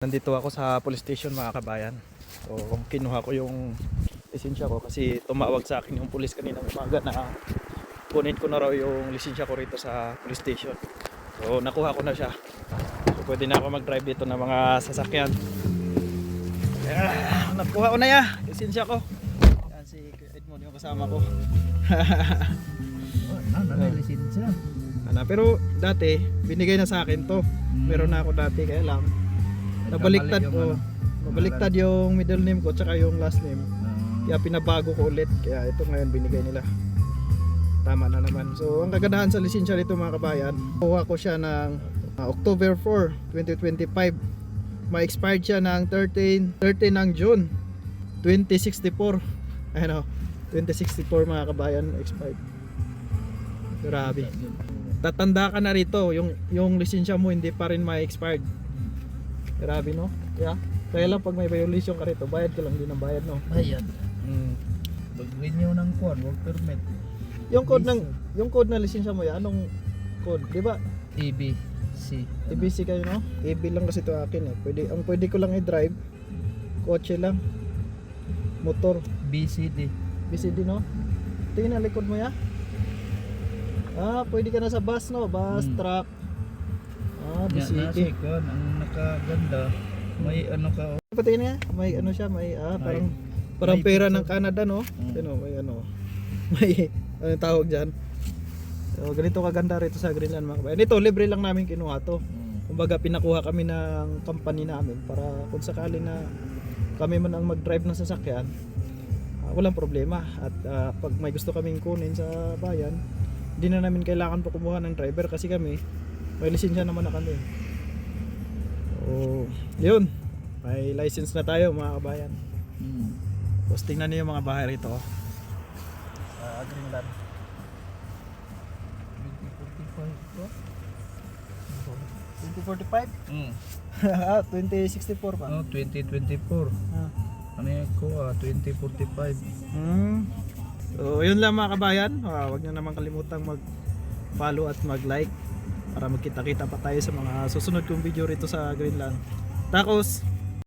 Nandito ako sa police station mga kabayan. So kinuha ko yung lisensya ko kasi tumawag sa akin yung police kaninang umaga na kunin ko na raw yung lisensya ko rito sa police station. So nakuha ko na siya. So pwede na ako mag-drive dito ng mga sasakyan. Nakuha ko na ya, lisensya ko. Yan si Edmond yung kasama ko. May lisensya. Pero dati binigay na sa akin to. Meron na ako dati kaya lang nabaliktad ko. Nabaliktad yung middle name ko tsaka yung last name. Kaya pinabago ko ulit. Kaya ito ngayon binigay nila. Tama na naman. So ang kagandahan sa lisensya nito mga kabayan, kuha ko siya ng October 4, 2025. Ma-expired siya ng 13 ng June 2064. Ayun o, 2064 mga kabayan expired. Grabe. Tatanda ka na rito, yung lisensya mo hindi pa rin ma-expired. Grabe no? Yeah. Kaya lang pag may violation ka rito, bayad ka lang din ng bayad no? Bayad. Pag-renew ng code, work permit. Yung code ng lisensya mo yan, anong code? Di ba? ABC. ABC kayo no? AB lang kasi ito akin eh. Pwede ko lang i-drive. Kotse lang. Motor. BCD. BCD no? Tingin na likod mo ya? Pwede ka na sa bus no? Bus, truck. BCD. Ang nakaganda, may ano ka. Pati niya, may ano siya, may parang pera ng Canada no. May ano tawag diyan. So ganito kaganda rito sa Greenland mga kabayan. Ito libre lang namin kinuha to. Kumbaga pinakuha kami ng company namin para kung sakali na kami man ang mag-drive ng sasakyan, walang problema at pag may gusto kaming kunin sa bayan, hindi na namin kailangan pa kumuha ng driver kasi kami may lisensya naman na kami. So, yun. May license na tayo mga kabayan. Tapos tingnan niyo yung mga bahay rito. Greenland. 2045? 2064 pa? No, 2024. Ano yan ko? 2045. So, yun lang mga kabayan. Huwag nyo naman kalimutang mag-follow at mag-like para magkita-kita pa tayo sa mga susunod kong video rito sa Greenland. Takos!